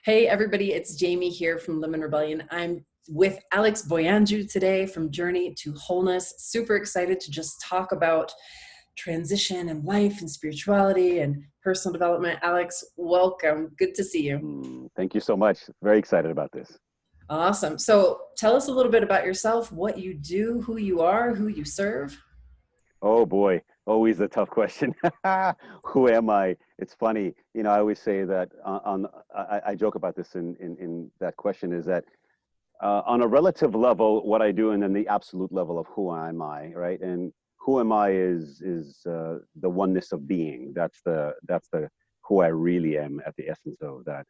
Hey everybody, it's Jamie here from Lemon Rebellion. I'm with Alex Boianghu today from Journey to Wholeness. Super excited to just talk about transition and life and spirituality and personal development. Alex, welcome. Good to see you. Thank you so much. Very excited about this. Awesome. So tell us a little bit about yourself, what you do, who you are, who you serve. Oh boy, always a tough question. Who am I? It's funny, I always say that I joke about this in that question is that on a relative level, what I do, and then the absolute level of who am I, right? And who am I is the oneness of being. That's the who I really am at the essence of that.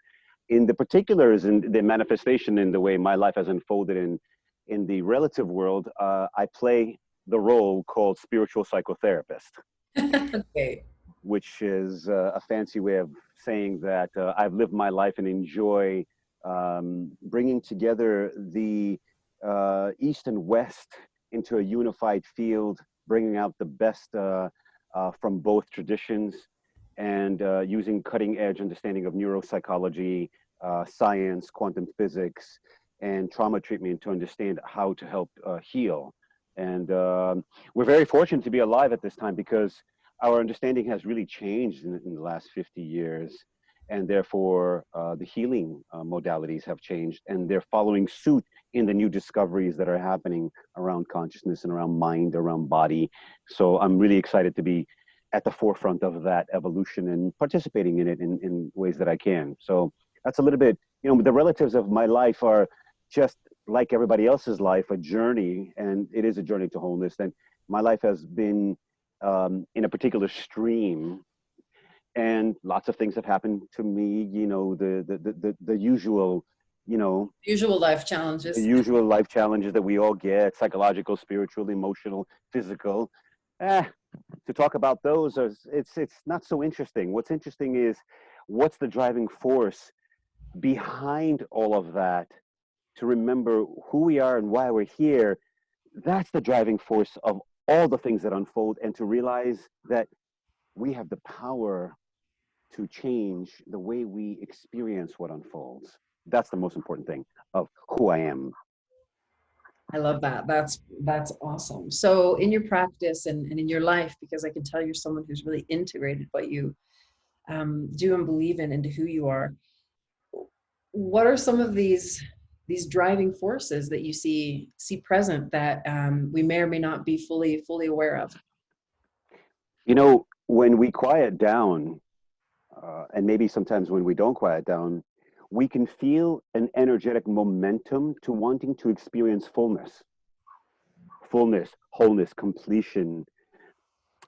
In the particulars and the manifestation in the way my life has unfolded in the relative world, I play the role called spiritual psychotherapist, Okay. which is a fancy way of saying that I've lived my life and enjoy bringing together the East and West into a unified field, bringing out the best from both traditions and using cutting edge understanding of neuropsychology, science, quantum physics, and trauma treatment to understand how to help heal. And we're very fortunate to be alive at this time because our understanding has really changed in the last 50 years. And therefore, the healing modalities have changed and they're following suit in the new discoveries that are happening around consciousness and around mind, around body. So I'm really excited to be at the forefront of that evolution and participating in it in ways that I can. So that's a little bit, the relatives of my life are just like everybody else's life, a journey, and it is a journey to wholeness. And my life has been in a particular stream, and lots of things have happened to me. The usual, Usual life the challenges. usual life challenges that we all get: psychological, spiritual, emotional, physical. To talk about those, it's not so interesting. What's interesting is what's the driving force behind all of that, to remember who we are and why we're here. That's the driving force of all the things that unfold, and to realize that we have the power to change the way we experience what unfolds. That's the most important thing of who I am. I love that. That's awesome. So in your practice and in your life, because I can tell you're someone who's really integrated what you do and believe in into who you are. What are some of these driving forces that you see present that we may or may not be fully aware of? When we quiet down, and maybe sometimes when we don't quiet down, we can feel an energetic momentum to wanting to experience fullness, wholeness, completion.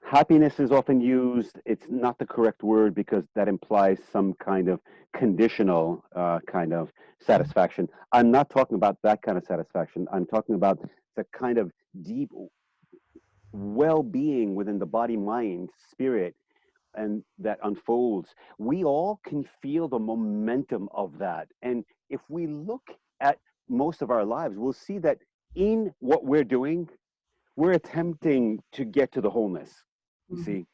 Happiness is often used. It's not the correct word because that implies some kind of conditional kind of satisfaction. I'm not talking about that kind of satisfaction. I'm talking about the kind of deep well-being within the body, mind, spirit, and that unfolds. We all can feel the momentum of that. And if we look at most of our lives, we'll see that in what we're doing, we're attempting to get to the wholeness. You Mm-hmm. see?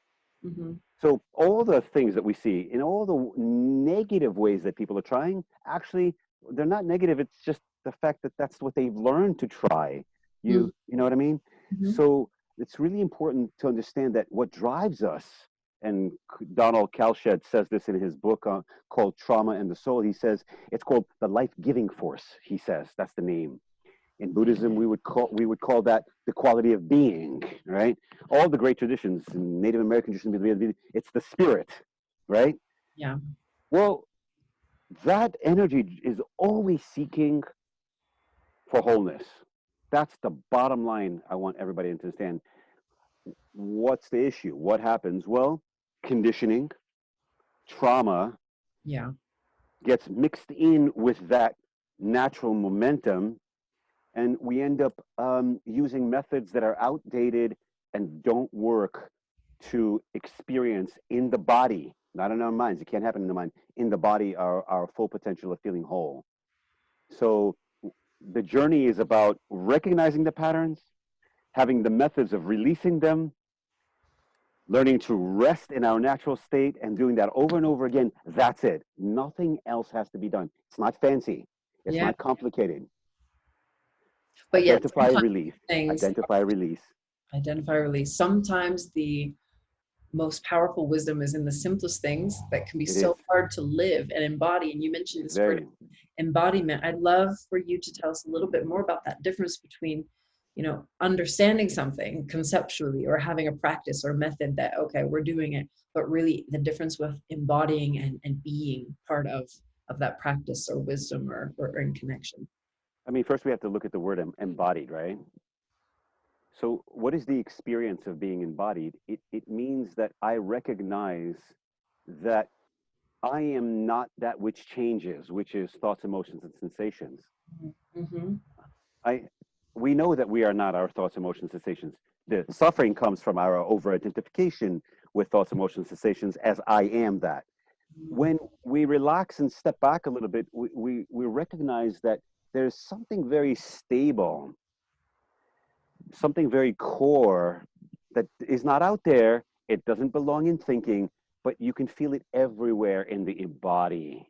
Mm-hmm. So all the things that we see in all the negative ways that people are trying, actually, they're not negative. It's just the fact that that's what they've learned to try. You know what I mean? Mm-hmm. So it's really important to understand that what drives us, and Donald Kalshed says this in his book called Trauma and the Soul. He says it's called the life-giving force. He says that's the name. In Buddhism, we would call that the quality of being, right? All the great traditions, in Native American tradition, it's the spirit, right? Yeah. Well, that energy is always seeking for wholeness. That's the bottom line I want everybody to understand. What's the issue? What happens? Well, conditioning, trauma Yeah. gets mixed in with that natural momentum, and we end up using methods that are outdated and don't work to experience in the body, not in our minds. It can't happen in the mind. In the body, our full potential of feeling whole. So the journey is about recognizing the patterns, having the methods of releasing them, learning to rest in our natural state and doing that over and over again. That's it. Nothing else has to be done. It's not fancy. It's Yeah. not complicated. But yet Identify, sometimes release. things Identify, release. identify, release. Sometimes the most powerful wisdom is in the simplest things that can be It is. so hard to live and embody. And you mentioned It's this word very, embodiment. I'd love for you to tell us a little bit more about that difference between, understanding something conceptually or having a practice or method that, okay, we're doing it, but really the difference with embodying and being part of that practice or wisdom or in connection. I mean, first we have to look at the word embodied, right? So, what is the experience of being embodied? It means that I recognize that I am not that which changes, which is thoughts, emotions, and sensations. Mm-hmm. I, we know that we are not our thoughts, emotions, sensations. The suffering comes from our over identification with thoughts, emotions, sensations as I am that. When we relax and step back a little bit, we recognize that there's something very stable, something very core that is not out there. It doesn't belong in thinking, but you can feel it everywhere in the body,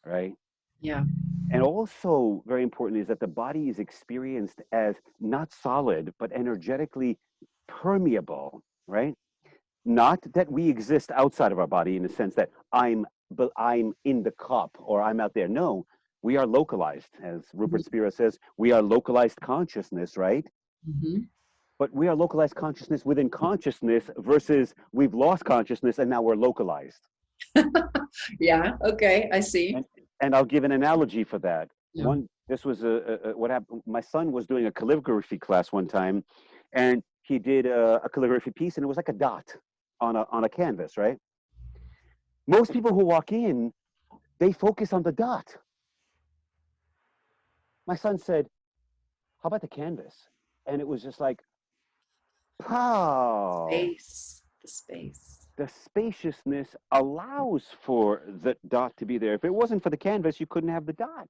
right? Yeah. And also, very important is that the body is experienced as not solid, but energetically permeable, right? Not that we exist outside of our body in the sense that I'm in the cup or I'm out there. No, we are localized, as Rupert Spira says. We are localized consciousness, right? Mm-hmm. But we are localized consciousness within consciousness versus we've lost consciousness and now we're localized. Yeah. Okay. I see. And and I'll give an analogy for that. Yeah. This was what happened. My son was doing a calligraphy class one time, and he did a calligraphy piece, and it was like a dot on a canvas, right? Most people who walk in, they focus on the dot. My son said, "How about the canvas?" And it was just like, pow! The space. The spaciousness allows for the dot to be there. If it wasn't for the canvas, you couldn't have the dot.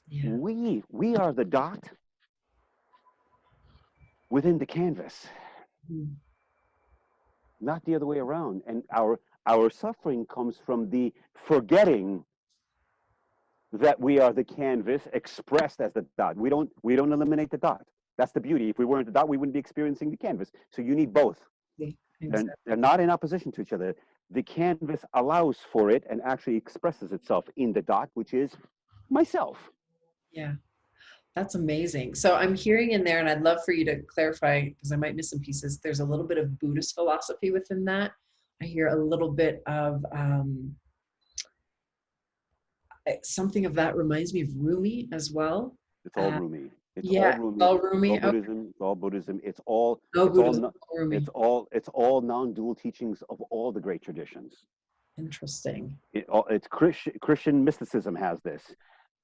Yeah. We are the dot within the canvas, Mm. not the other way around. And our suffering comes from the forgetting that we are the canvas expressed as the dot. We don't eliminate the dot. That's the beauty. If we weren't the dot, we wouldn't be experiencing the canvas. So you need both. They're Exactly. not in opposition to each other. The canvas allows for it and actually expresses itself in the dot, which is myself. Yeah. That's amazing. So I'm hearing in there, and I'd love for you to clarify because I might miss some pieces. There's a little bit of Buddhist philosophy within that. I hear a little bit of something of that reminds me of Rumi as well. It's all Uh, Rumi. It's all yeah, Rumi. all It's all Rumi. Okay. Buddhism. It's all Buddhism. It's all No it's all Buddhism, no- all Rumi. it's all non-dual teachings of all the great traditions. Interesting. It's Christian mysticism has this.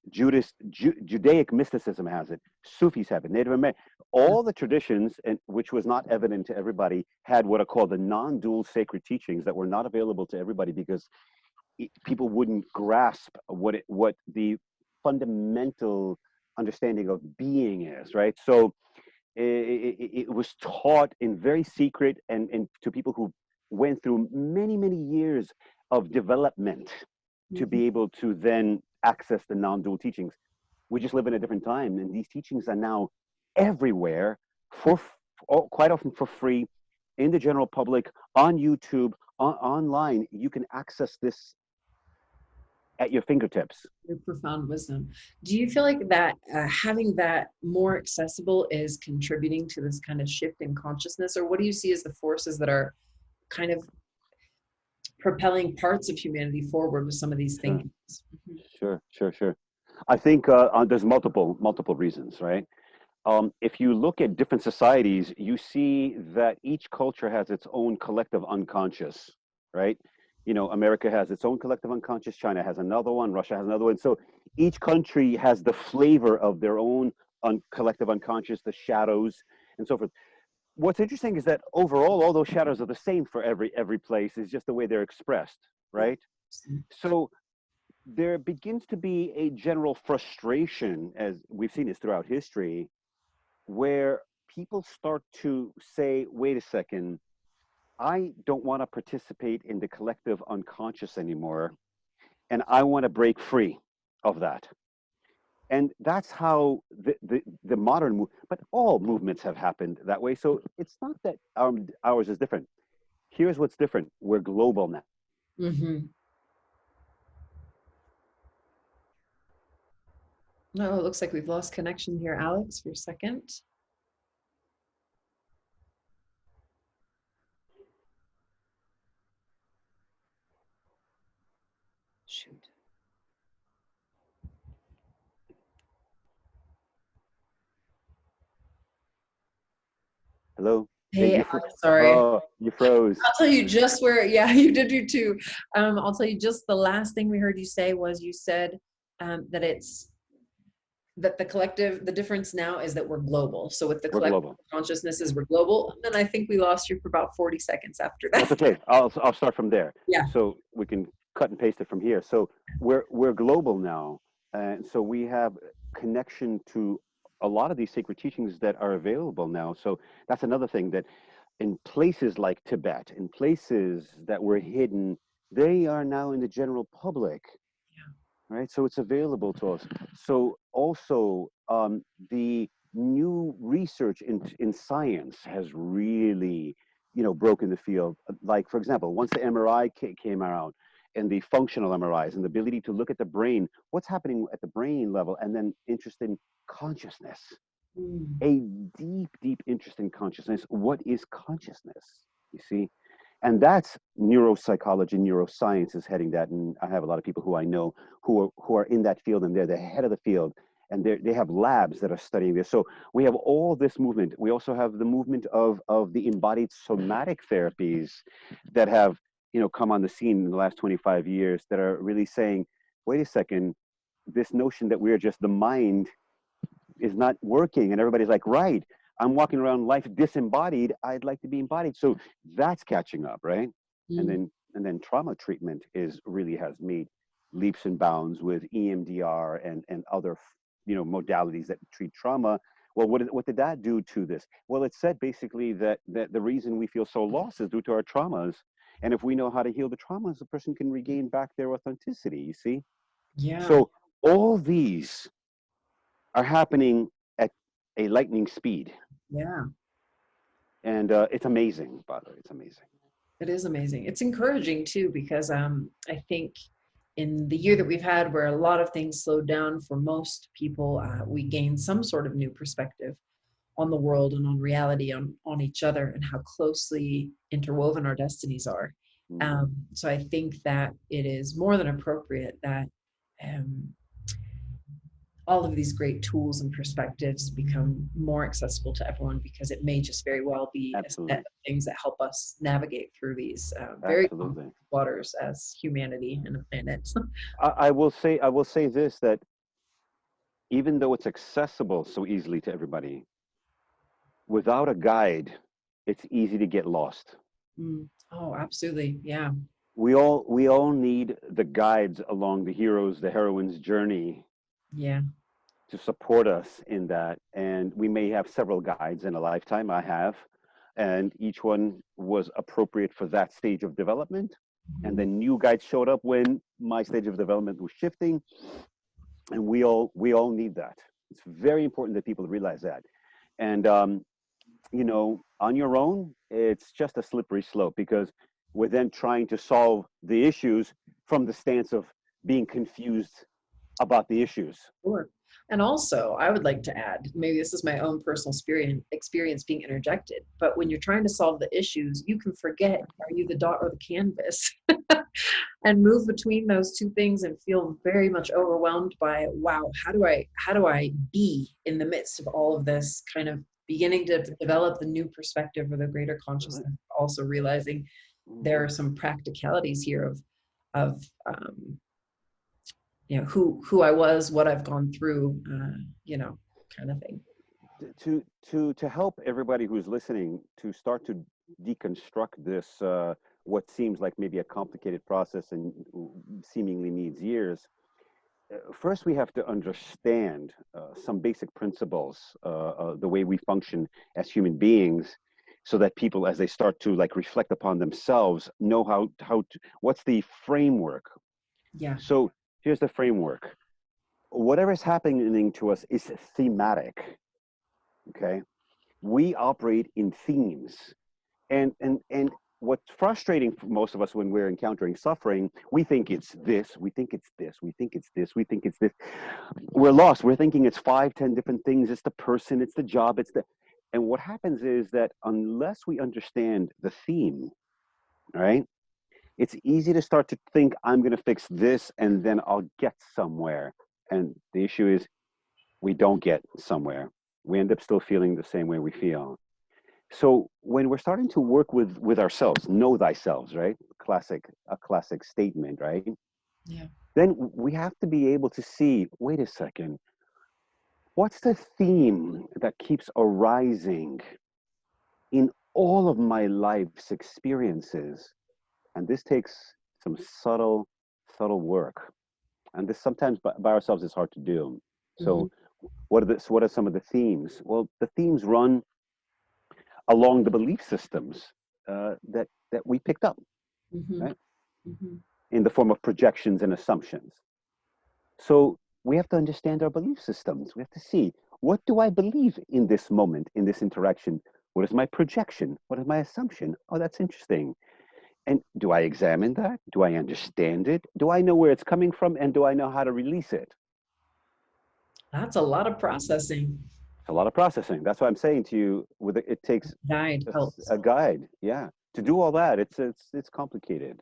Judaic mysticism has it. Sufis have it. Native American, Yeah. all the traditions, and which was not evident to everybody, had what are called the non-dual sacred teachings that were not available to everybody because people wouldn't grasp what the fundamental understanding of being is, right? So it was taught in very secret and to people who went through many, many years of development to Mhm. be able to then access the non-dual teachings. We just live in a different time, and these teachings are now everywhere quite often for free in the general public on YouTube, online. You can access this at your fingertips. Very profound wisdom. Do you feel like that having that more accessible is contributing to this kind of shift in consciousness, or what do you see as the forces that are kind of propelling parts of humanity forward with some of these Sure, thinkings? Mhm. sure. I think there's multiple reasons, right? If you look at different societies, you see that each culture has its own collective unconscious, right? America has its own collective unconscious, China has another one, Russia has another one. So each country has the flavor of their own collective unconscious, the shadows, and so forth. What's interesting is that overall, all those shadows are the same for every place. It's just the way they're expressed, right? So there begins to be a general frustration, as we've seen this throughout history, where people start to say, wait a second, I don't want to participate in the collective unconscious anymore, and I want to break free of that. And that's how the modern, but all movements have happened that way. So it's not that ours is different. Here's what's different: we're global now. Mm-hmm. No, it looks like we've lost connection here, Alex, for a second. Shoot. Hello? Hey, Hey, Alex, sorry. oh, you froze. I'll tell you just where, yeah, you did you too. I'll tell you just the last thing we heard you say was you said that it's that the collective, the difference now is that we're global. So with the We're collective global. consciousnesses, we're global. And then I think we lost you for about 40 seconds after That's that. okay. I'll start from there. Yeah. So we can cut and paste it from here. So we're global now, and so we have connection to a lot of these sacred teachings that are available now. So that's another thing, that in places like Tibet, in places that were hidden, they are now in the general public, right? So it's available to us. So also, the new research in science has really, broken the field. Like, for example, once the MRI came around, and the functional MRIs and the ability to look at the brain, what's happening at the brain level, and then interest in consciousness, Mm. a deep, deep interest in consciousness. What is consciousness? You see? And that's neuropsychology, neuroscience is heading that. And I have a lot of people who I know who are in that field, and they're the head of the field. And they have labs that are studying this. So we have all this movement. We also have the movement of the embodied somatic therapies that have, come on the scene in the last 25 years, that are really saying, wait a second, this notion that we're just the mind is not working. And everybody's like, right, I'm walking around life disembodied, I'd like to be embodied. So that's catching up, right? and Mm. then and then trauma treatment is really has made leaps and bounds with EMDR and other modalities that treat trauma. Well, what did that do to this? Well, it said basically that the reason we feel so lost is due to our traumas, and if we know how to heal the traumas, the person can regain back their authenticity, you see. Yeah. So all these are happening at a lightning speed. Yeah. And it's amazing, by the way, it's amazing. It is amazing. It's encouraging too, because I think in the year that we've had, where a lot of things slowed down for most people, we gained some sort of new perspective on the world and on reality, on each other, and how closely interwoven our destinies are. Mm, So I think that it is more than appropriate that um, all of these great tools and perspectives become more accessible to everyone, because it may just very well be a set absolutely. of things that help us navigate through these very complex Absolutely. waters as humanity and a planet. I will say this, that even though it's accessible so easily to everybody, without a guide, it's easy to get lost. Mm. Oh, absolutely. Yeah. We all need the guides along the heroes, the heroines' journey Yeah. to support us in that. And we may have several guides in a lifetime. I have, and each one was appropriate for that stage of development. And Mhm. then new guides showed up when my stage of development was shifting, and we all need that. It's very important that people realize that. And on your own, it's just a slippery slope, because we're then trying to solve the issues from the stance of being confused about the issues. Sure. And also, I would like to add, maybe this is my own personal experience being interjected, but when you're trying to solve the issues, you can forget, are you the dot or the canvas? And move between those two things and feel very much overwhelmed by, wow, how do I be in the midst of all of this, kind of beginning to develop the new perspective or the greater consciousness, also realizing there are some practicalities here of who I was, what I've gone through, kind of thing. To help everybody who's listening to start to deconstruct this, what seems like maybe a complicated process and seemingly needs years. First, we have to understand some basic principles, the way we function as human beings, so that people, as they start to like reflect upon themselves, know how to, what's the framework. Yeah. So here's the framework. Whatever is happening to us is thematic. Okay, we operate in themes, and what's frustrating for most of us when we're encountering suffering, we think it's this, we think it's this, we think it's this, we think it's this. We're lost. We're thinking it's 5, 10 different things. It's the person, it's the job, it's the, and what happens is that unless we understand the theme, all right, it's easy to start to think I'm going to fix this and then I'll get somewhere. And the issue is we don't get somewhere. We end up still feeling the same way we feel. So when we're starting to work with ourselves, know thyself, right? A classic statement, right? Yeah. Then we have to be able to see, wait a second, what's the theme that keeps arising in all of my life's experiences? And this takes some subtle work. And this sometimes by ourselves is hard to do. Hmm. So what are some of the themes? Well, the themes run along the belief systems that we picked up, Hmm. right, Hmm. in the form of projections and assumptions. So we have to understand our belief systems. We have to see, what do I believe in this moment, in this interaction? What is my projection? What is my assumption? Oh, that's interesting. And do I examine that? Do I understand it? Do I know where it's coming from? And do I know how to release it? That's a lot of processing. It's a lot of processing. That's why I'm saying to you, it takes Guide helps. a guide. Yeah, to do all that, it's complicated.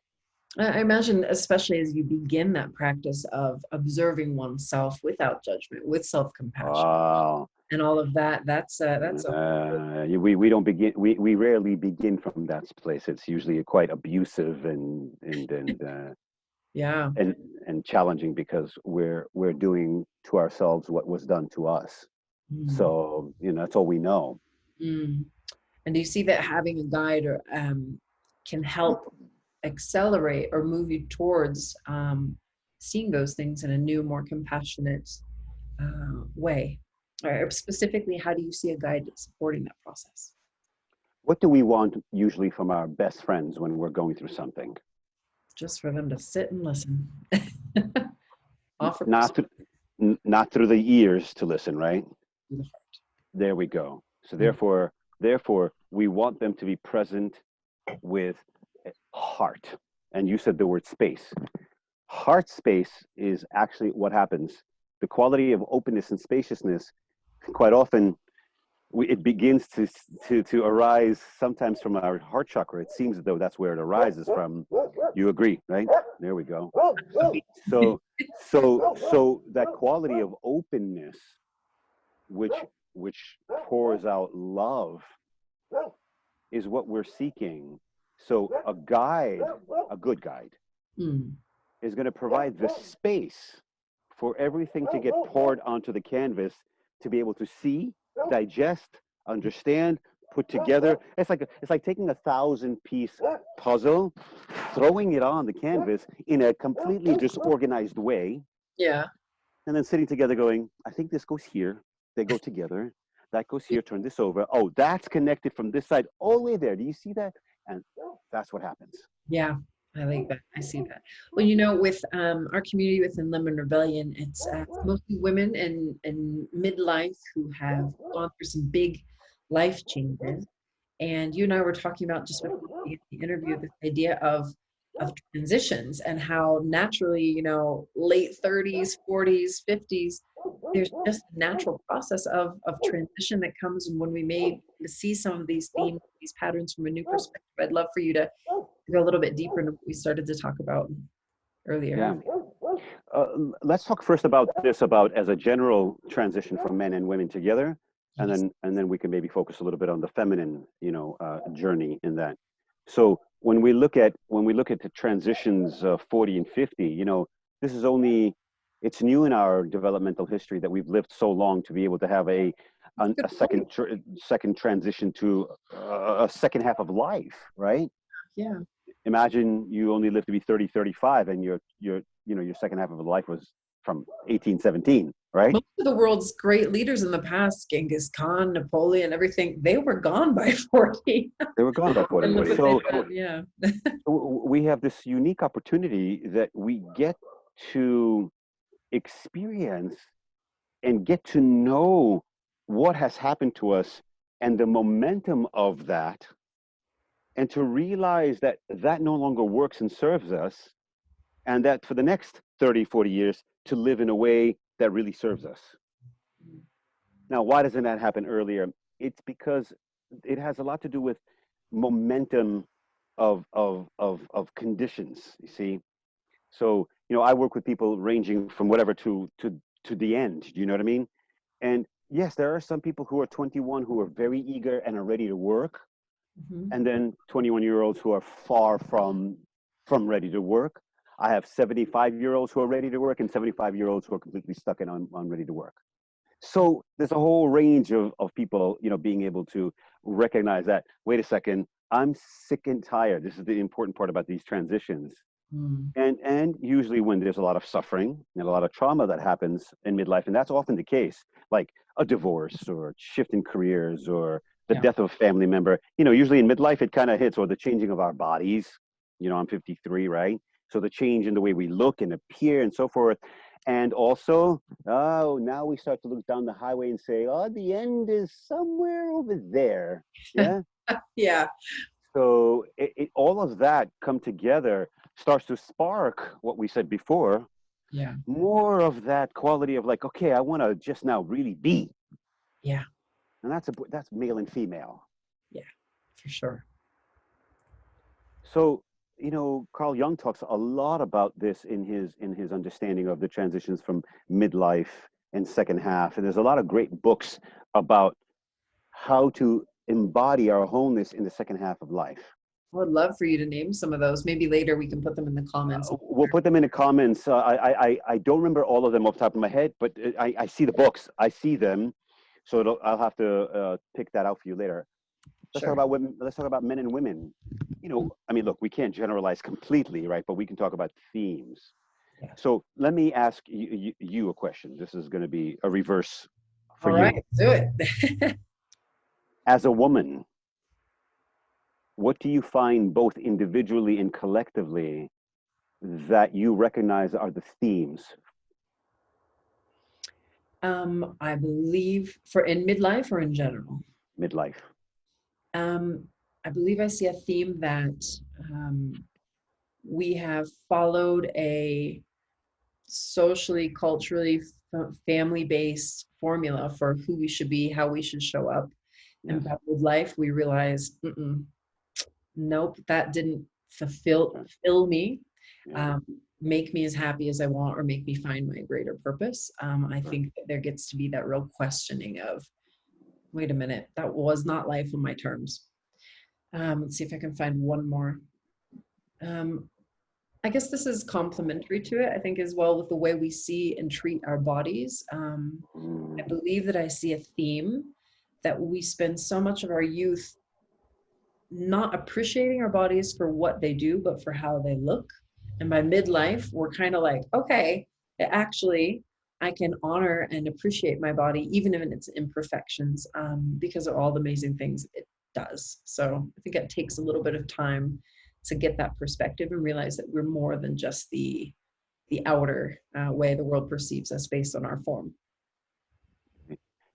I imagine, especially as you begin that practice of observing oneself without judgment, with self-compassion, Wow. and all of that. That's a We don't begin. We rarely begin from that place. It's usually quite abusive yeah. and and challenging because we're doing to ourselves what was done to us. Mm. So that's all we know. Mm. And do you see that having a guide or can help accelerate or move you towards seeing those things in a new, more compassionate way? Or specifically, how do you see a guide supporting that process? What do we want usually from our best friends when we're going through something? Just for them to sit and listen. Offer Not not through the ears to listen, right? perspective. There we go. So Mm. therefore, we want them to be present with heart. And you said the word space. Heart space is actually what happens. The quality of openness and spaciousness, quite often, it begins to arise sometimes from our heart chakra. It seems as though that's where it arises from. You agree, right? There we go. So, so that quality of openness, which which pours out love, is what we're seeking. So a guide, a good guide, Mm. is going to provide the space for everything to get poured onto the canvas to be able to see, digest, understand, put together. It's like taking 1,000-piece puzzle, throwing it on the canvas in a completely disorganized way, Yeah. and then sitting together going, I think this goes here. They go together. That goes here. Turn this over. Oh, that's connected from this side all the way there. Do you see that? And that's what happens. Yeah, I like that. I see that. Well, with our community within Lemon Rebellion, it's mostly women in midlife who have gone through some big life changes. And you and I were talking about just before the interview this idea of transitions and how naturally, late 30s, 40s, 50s, there's just a natural process of transition that comes. And when we may see some of these themes, these patterns from a new perspective, I'd love for you to go a little bit deeper into what we started to talk about earlier. Yeah. Uh, let's talk first about this, about as a general transition from men and women together, and Yes. then we can maybe focus a little bit on the feminine, journey in that. So when we look at the transitions of 40 and 50, this is only, it's new in our developmental history that we've lived so long to be able to have a Good point. second transition to a second half of life, right? Yeah. Imagine you only live to be 30, 35, and your second half of life was from 18, 17. right? Most of the world's great leaders in the past, Genghis Khan, Napoleon, everything, they were gone by 40. They were gone by 40. And look what So they've done. Yeah. we have this unique opportunity that we get to experience and get to know what has happened to us and the momentum of that, and to realize that that no longer works and serves us, and that for the next 30, 40 years to live in a way that really serves us. Now, why doesn't that happen earlier? It's because it has a lot to do with momentum of conditions, you see. So, I work with people ranging from whatever to the end. Do you know what I mean? And yes, there are some people who are 21 who are very eager and are ready to work, Mhm. and then 21-year-olds who are far from ready to work. I have 75-year-olds who are ready to work and 75-year-olds who are completely stuck and unready to work. So there's a whole range of people, being able to recognize that, wait a second, I'm sick and tired. This is the important part about these transitions. Mm. And usually when there's a lot of suffering and a lot of trauma that happens in midlife, and that's often the case, like a divorce or shift in careers or the Yeah. death of a family member, usually in midlife it kind of hits, or the changing of our bodies. I'm 53, right? So the change in the way we look and appear and so forth. And also, oh, now we start to look down the highway and say, oh, the end is somewhere over there. Yeah. Yeah. So all of that come together starts to spark what we said before, Yeah. more of that quality of like, okay, I want to just now really be, Yeah. and that's male and female. Yeah. For sure. So Carl Jung talks a lot about this in his understanding of the transitions from midlife and second half, and there's a lot of great books about how to embody our wholeness in the second half of life. I would love for you to name some of those. Maybe later we can put them in the comments. We'll put them in the comments. I don't remember all of them off the top of my head, but I see the books. I see them. So I'll have to pick that out for you later. Let's talk Sure. about women. Let's talk about men and women. I mean, look, we can't generalize completely, right? But we can talk about themes. Yeah. So let me ask you a question. This is going to be a reverse for All right. you. Do it. As a woman, what do you find both individually and collectively that you recognize are the themes? I believe for in midlife or in general. Midlife. Um, I believe I see a theme that we have followed a socially, culturally, family-based formula for who we should be, how we should show up. Yes. And but with life, we realized, nope, that didn't fulfill me, Yeah. um, make me as happy as I want, or make me find my greater purpose. I Sure. think that there gets to be that real questioning of, wait a minute, that was not life on my terms. Let's see if I can find one more. Um, I guess this is complementary to it, I think, as well, with the way we see and treat our bodies. I Mm, believe that I see a theme that we spend so much of our youth not appreciating our bodies for what they do, but for how they look. And by midlife, we're kind of like, okay, actually, I can honor and appreciate my body, even in its imperfections, because of all the amazing things it does. So I think it takes a little bit of time to get that perspective and realize that we're more than just the outer way the world perceives us based on our form.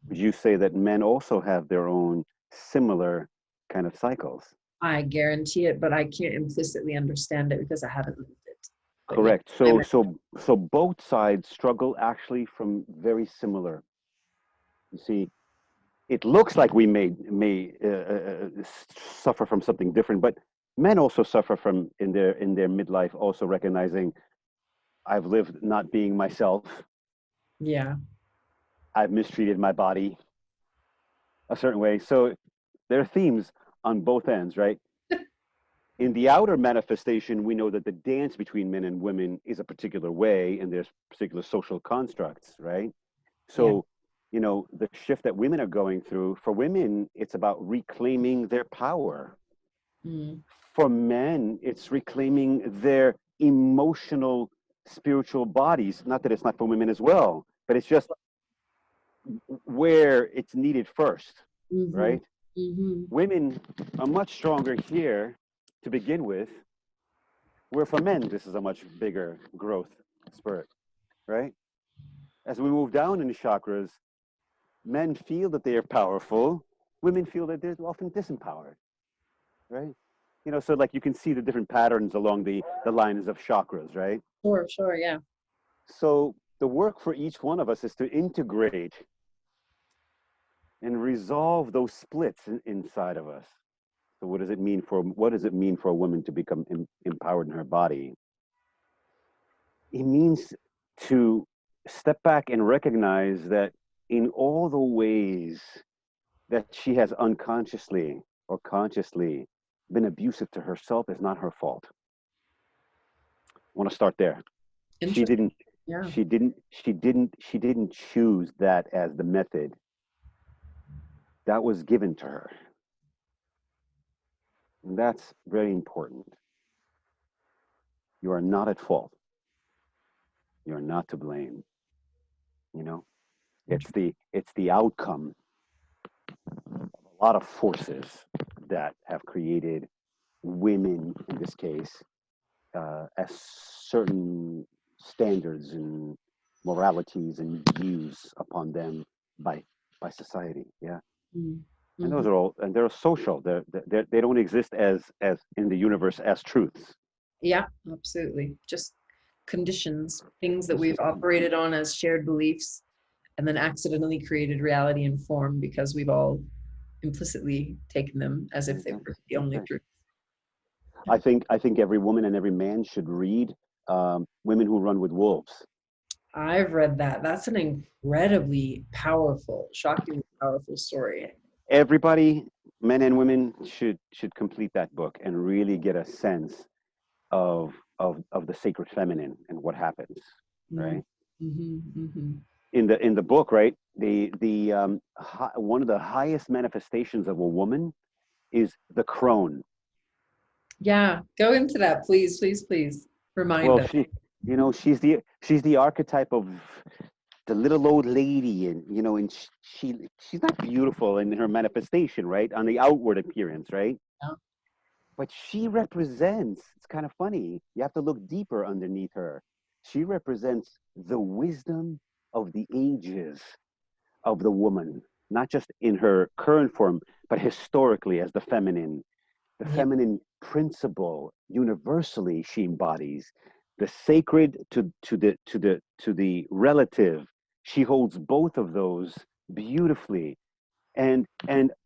would you say that men also have their own similar kind of cycles? I guarantee it, but I can't implicitly understand it because I haven't lived it. But yeah, Correct. So both sides struggle actually from very similar. You see, it looks like we may suffer from something different, but men also suffer from in their midlife, also recognizing I've lived not being myself. yeah, I've mistreated my body a certain way. So there are themes on both ends, right? In the outer manifestation, we know that the dance between men and women is a particular way, and there's particular social constructs, right? yeah. So, the shift that women are going through, for women, it's about reclaiming their power. Mm. For men, it's reclaiming their emotional, spiritual bodies. Not that it's not for women as well, but it's just where it's needed first, Mm-hmm. right? Mm-hmm. Women are much stronger here to begin with, where for men, this is a much bigger growth spurt, right? As we move down in the chakras, men feel that they are powerful, women feel that they're often disempowered, right? You know, so like you can see the different patterns along the lines of chakras, right? Sure, sure, yeah. So the work for each one of us is to integrate and resolve those splits inside of us. So what does it mean for a woman to become empowered in her body? It means to step back and recognize that in all the ways that she has unconsciously or consciously been abusive to herself is not her fault. I want to start there. She Interesting. didn't Yeah. she didn't choose that as the method. That was given to her. And that's very important. You are not at fault. You are not to blame. You know, it's the outcome of a lot of forces that have created women, in this case, as certain standards and moralities and views upon them by by society. Yeah, and Mm-hmm. those are all, and they're social. They don't exist as in the universe as truths. Yeah, absolutely. Just conditions, things that It's we've just operated on as shared beliefs and then accidentally created reality and form because we've all implicitly taken them as if they were the that's only right. truth. I think every woman and every man should read Women Who Run with Wolves. I've read that. That's an incredibly powerful, shockingly powerful story. Everybody, men and women, should complete that book and really get a sense of the sacred feminine and what happens, right? Mm-hmm, mm-hmm. In the book, right? One of the highest manifestations of a woman is the crone. Yeah, go into that, please, please, please. Remind Well, us. she's the archetype of the little old lady, and and she's not beautiful in her manifestation, right? On the outward appearance, right? Yeah. But she represents, it's kind of funny, you have to look deeper underneath her. She represents the wisdom of the ages of the woman, not just in her current form, but historically as the Yeah. feminine principle universally she embodies, the sacred to the relative. She holds both of those beautifully, and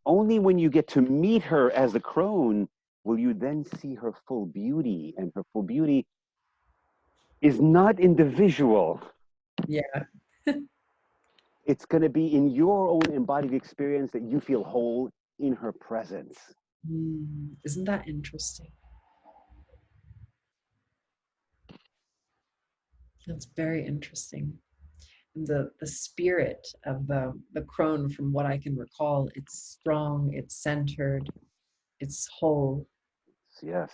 only when you get to meet her as a crone will you then see her full beauty, and her full beauty is not individual. Yeah. It's going to be in your own embodied experience that you feel whole in her presence. Isn't that interesting? That's very interesting. The spirit of the crone, from what I can recall, it's strong, it's centered, it's whole. Yes,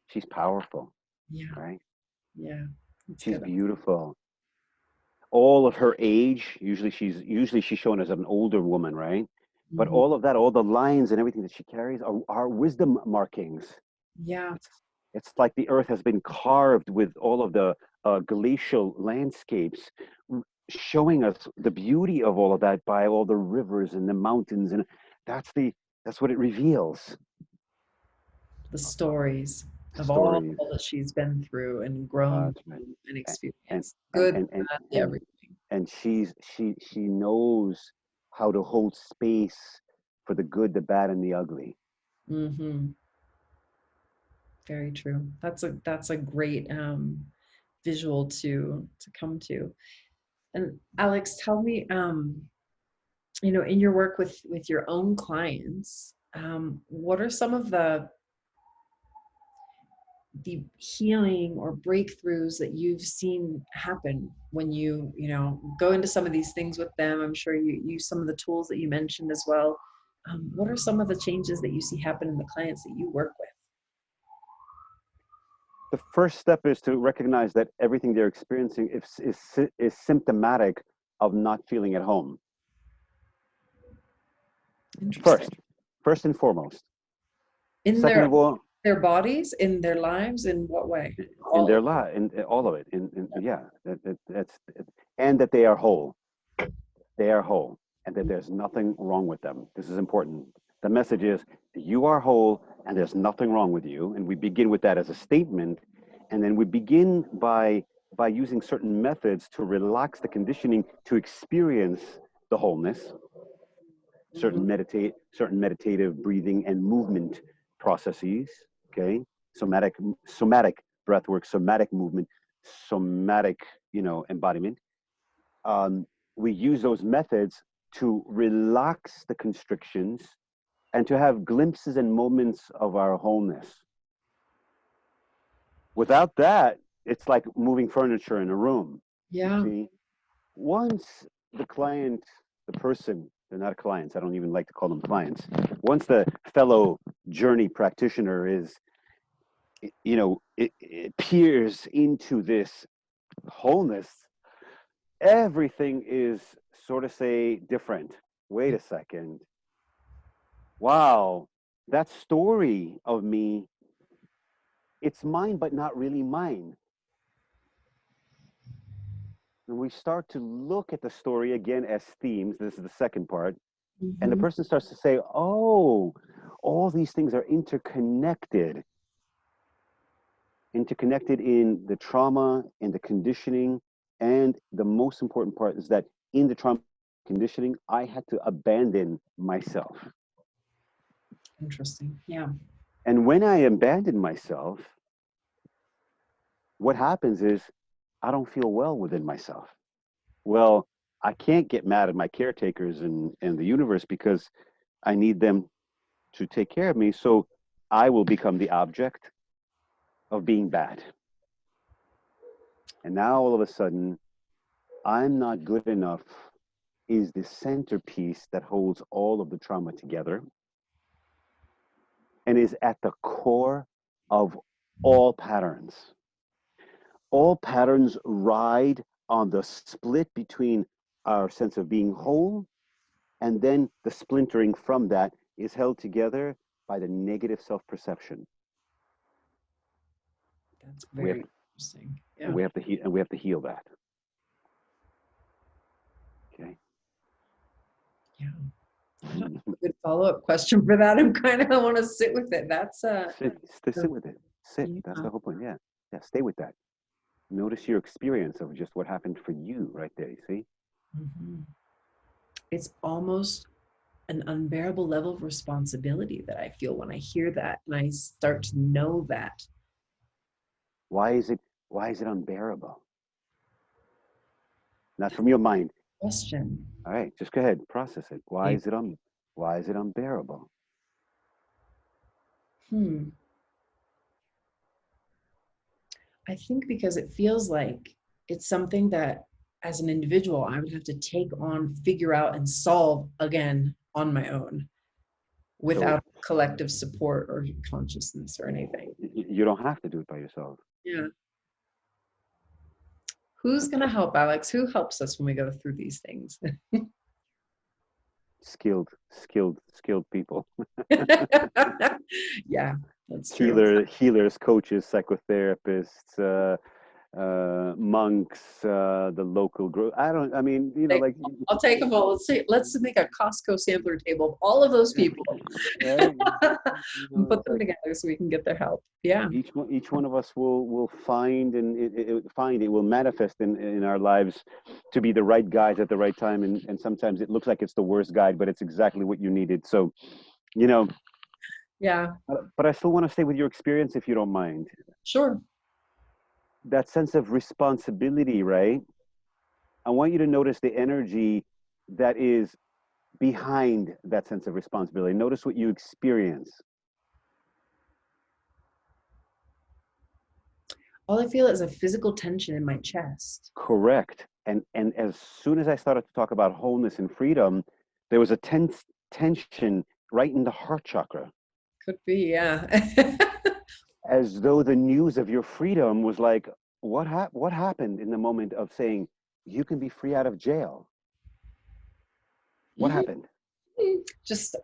she's powerful, Yeah, right? yeah. It's She's good. beautiful. All of her age, usually she's shown as an older woman, right? But Hmm. all of that, all the lines and everything that she carries are wisdom markings. Yeah. It's it's like the earth has been carved with all of the glacial landscapes, showing us the beauty of all of that by all the rivers and the mountains, and that's the that's what it reveals. The stories of all Stories. that she's been through and grown That's right. through and And and experienced. and Good, and and bad, and, everything. and she knows how to hold space for the good, the bad, and the ugly. Hmm. Very true. That's a great visual to come to. And Alex, tell me, in your work with your own clients, what are some of the healing or breakthroughs that you've seen happen when you go into some of these things with them? I'm sure you use some of the tools that you mentioned as well. What are some of the changes that you see happen in the clients that you work with? The first step is to recognize that everything they're experiencing is symptomatic of not feeling at home. Interesting. First, first and foremost. In Second of all, their bodies, in their lives, in what way? in All their of life, in all of it, yeah, that's, and that they are whole. They are whole, and that them. there's nothing wrong with them. This is important. The message is you are whole, and there's nothing wrong with you. And we begin with that as a statement, and then we begin by using certain methods to relax the conditioning to experience the wholeness. Mhm. Certain meditative breathing and movement processes. Okay, somatic breath work, somatic movement, somatic embodiment. um, we use those methods to relax the constrictions and to have glimpses and moments of our wholeness. Without that, it's like moving furniture in a room. You Yeah. see, once the client, the person, they're not clients, I don't even like to call them clients. Once the fellow journey practitioner is, it peers into this wholeness, everything is sort of say different. Wait a second. Wow, that story of me, it's mine, but not really mine. And we start to look at the story again as themes. This is the second part. And the Mhm. person starts to say, oh, all these things are interconnected in the trauma, in the conditioning. And the most important part is that in the trauma conditioning, I had to abandon myself. Interesting. Yeah. And when I abandon myself, what happens is I don't feel well within myself. Well, I can't get mad at my caretakers and the universe because I need them to take care of me. So I will become the object of being bad. And now all of a sudden, I'm not good enough is the centerpiece that holds all of the trauma together and is at the core of all patterns. All patterns ride on the split between our sense of being whole, and then the splintering from that is held together by the negative self-perception. That's We have very interesting. and Yeah. we have to heal that. Okay. Yeah. I don't have a good follow-up question for that. I want to sit with it. That's Sit with it. Sit. That's yeah. the whole point. Yeah. Yeah. Stay with that. Notice your experience of just what happened for you right there. You see? Mhm. It's almost an unbearable level of responsibility that I feel when I hear that and I start to know that. Why is it? Why is it unbearable? Not from your mind. Question. All right. Just go ahead. And process it. Why Yeah. is it Why is it unbearable? Hmm. I think because it feels like it's something that as an individual I would have to take on, figure out, and solve again on my own So without collective support or consciousness or anything. you don't have to do it by yourself. Yeah. Who's going to help, Alex? Who helps us when we go through these things? Skilled people. Yeah, that's true. Healers, coaches, psychotherapists, monks, the local group. I mean, Take- like, I'll take them all. Let's make a Costco sampler table of all of those people right? and put It's them like together so we can get their help. Yeah. each one of us will find and it will manifest in our lives to be the right guide at the right time, and sometimes it looks like it's the worst guide, but it's exactly what you needed. So, you know, Yeah. but I still want to stay with your experience if you don't mind. Sure. That sense of responsibility, right? I want you to notice the energy that is behind that sense of responsibility. Notice what you experience. All I feel is a physical tension in my chest. Correct. And as soon as I started to talk about wholeness and freedom, there was a tension right in the heart chakra, Could be, yeah. as though the news of your freedom was like, what happened in the moment of saying you can be free out of jail? What Mhm. happened? Just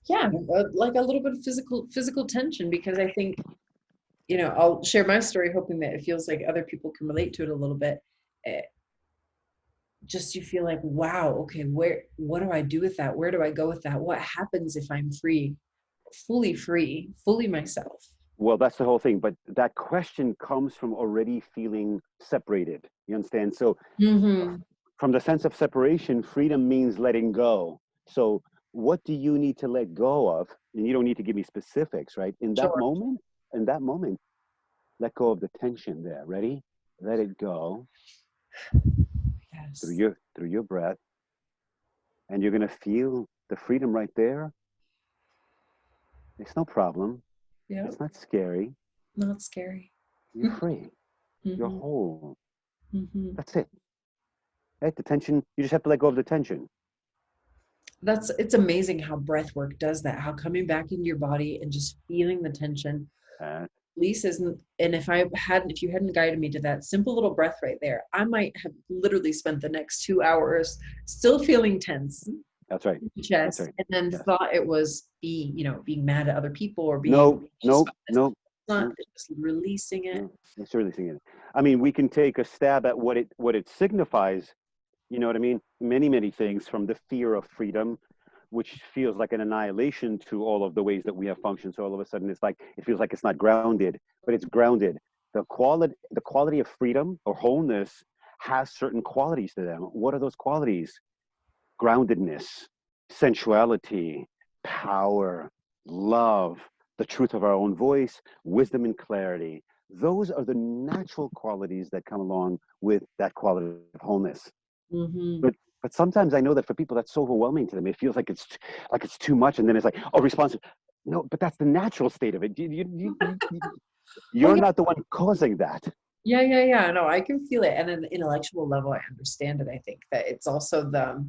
yeah, like a little bit of physical tension, because I think, I'll share my story hoping that it feels like other people can relate to it a little bit. Eh, just you feel like, wow, okay, what do I do with that? Where do I go with that? What happens if I'm free, fully myself? Well, that's the whole thing. But that question comes from already feeling separated. You understand? So, Mm-hmm. from the sense of separation, freedom means letting go. So, what do you need to let go of? And you don't need to give me specifics, right? Sure. In that moment, let go of the tension there. Ready? Let it go Yes. through your breath, and you're gonna feel the freedom right there. It's no problem. Yeah. It's not scary. Not scary. You're free. You're Mm-hmm. whole. Mm-hmm. That's it. Right? The tension. You just have to let go of the tension. It's amazing how breath work does that, how coming back into your body and just feeling the tension Uh, releases. And if you hadn't guided me to that simple little breath right there, I might have literally spent the next 2 hours still feeling tense in that's right. the That's chest, right. and then Yes. thought it was being mad at other people or being No. anxious No. about this. No. It's not, No. it's just releasing it. No. It's really seeing it. I mean, we can take a stab at what it signifies. You know what I mean? Many things, from the fear of freedom, which feels like an annihilation to all of the ways that we have functioned. So all of a sudden, it feels like it's not grounded, but it's grounded. The quality of freedom or wholeness has certain qualities to them. What are those qualities? Groundedness, sensuality, power, love, the truth of our own voice, wisdom and clarity. Those are the natural qualities that come along with that quality of wholeness. Mm-hmm. But sometimes I know that for people that's so overwhelming to them. It feels like it's too much, and then it's like, oh, responsive. No, but that's the natural state of it. Oh You're not the one causing that. yeah. No, I can feel it. And on the intellectual level, I understand it. I think that it's also the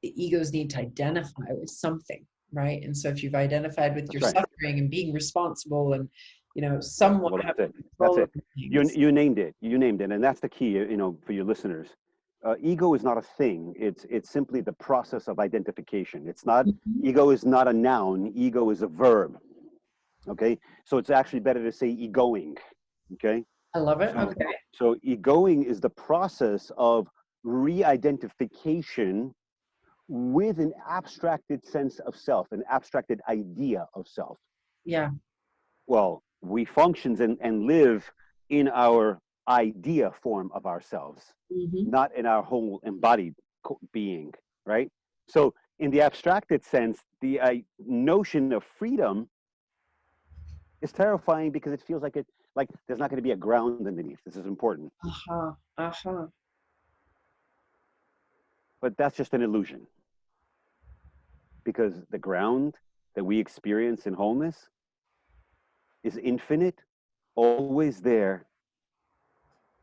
egos need to identify with something, right? And so if you've identified with your That's right. suffering and being responsible and, Yeah. somewhat Well, that's having it. That's control it. over things. You named it. You named it, and that's the key. For your listeners, ego is not a thing. It's simply the process of identification. It's not. Mhm. Ego is not a noun. Ego is a verb. Okay. So it's actually better to say egoing. Okay. I love it. So, Okay. so egoing is the process of re-identification with an abstracted sense of self, an abstracted idea of self. Yeah. Well, we functions and live in our idea form of ourselves, Hmm. not in our whole embodied being, right? So, in the abstracted sense, the notion of freedom is terrifying because it feels like there's not going to be a ground underneath. This is important. Uh-huh. Uh-huh. But that's just an illusion, because the ground that we experience in wholeness is infinite, always there,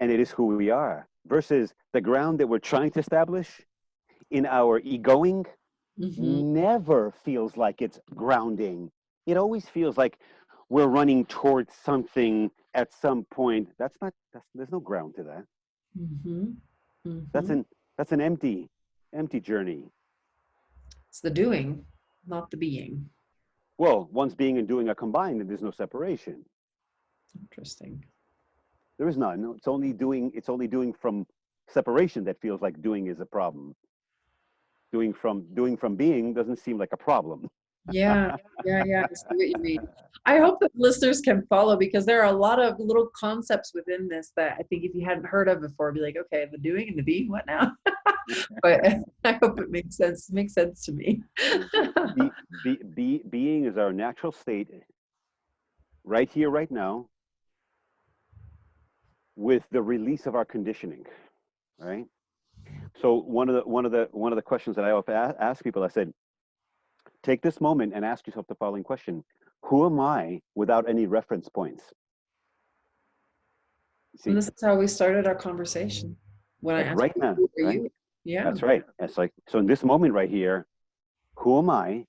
and it is who we are. Versus the ground that we're trying to establish in our egoing Hmm. never feels like it's grounding. It always feels like we're running towards something at some point. There's no ground to that. Hmm. That's Hmm. an empty journey. It's the doing, not the being. Well, once being and doing are combined, and there's no separation. Interesting. There is none. No, it's only doing from separation that feels like doing is a problem. Doing from being doesn't seem like a problem. Yeah, yeah. I see what you mean. I hope that listeners can follow, because there are a lot of little concepts within this that I think if you hadn't heard of before, be like, okay, the doing and the being, what now? But I hope it makes sense. Makes sense to me. Being is our natural state right here, right now, with the release of our conditioning, right? So one of the questions that I often ask people, I said, take this moment and ask yourself the following question: who am I without any reference points? You And see, this is how we started our conversation when I like asked right you, now, who are right? you? Yeah. That's right. It's like, so in this moment right here, who am I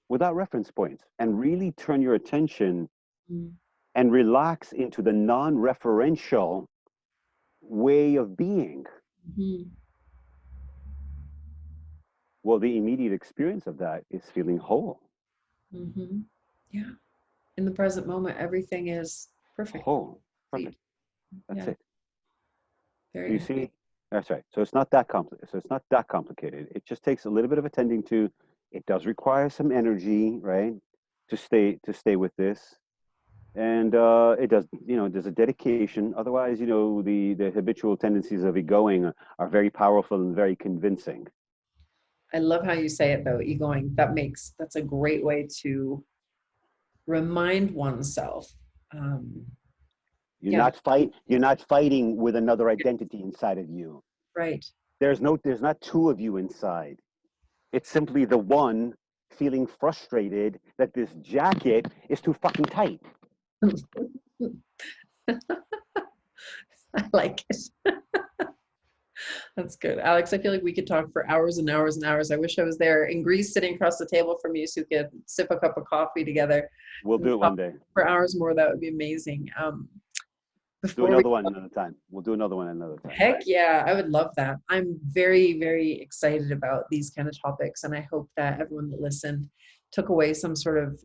without reference points? And really turn your attention Mm. and relax into the non-referential way of being. Mhm. Well, the immediate experience of that is feeling whole. Hmm. Yeah. In the present moment, everything is perfect. Whole. Complete. Perfect. That's Yeah. it. So Very you interesting. see, that's right. So it's not that complicated. So it's not that complicated. It just takes a little bit of attending to. It does require some energy, right, to stay with this, and it does. There's a dedication. Otherwise, the habitual tendencies of egoing are very powerful and very convincing. I love how you say it though, egoing. That's a great way to remind oneself. Um, You're yeah, not fight. You're not fighting with another identity inside of you. right. There's not two of you inside. It's simply the one feeling frustrated that this jacket is too fucking tight. I like it. That's good. Alex, I feel like we could talk for hours and hours and hours. I wish I was there in Greece sitting across the table from you so we could sip a cup of coffee together We'll and do it talk one day. for hours more. That would be amazing. Do Before we another one another time. We'll do another one another time. Heck yeah, I would love that. I'm very, very excited about these kind of topics, and I hope that everyone that listened took away some sort of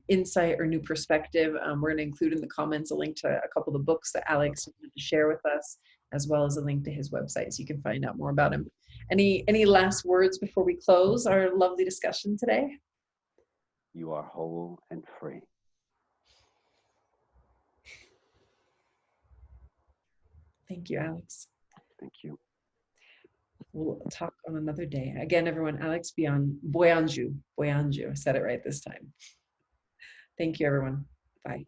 insight or new perspective. We're going to include in the comments a link to a couple of the books that Alex wanted to share with us, as well as a link to his website so you can find out more about him. Any last words before we close our lovely discussion today? You are whole and free. Thank you, Alex. Thank you. We'll talk on another day. Again, everyone, Alex beyond Boianghu. Boianghu. I said it right this time. Thank you, everyone. Bye.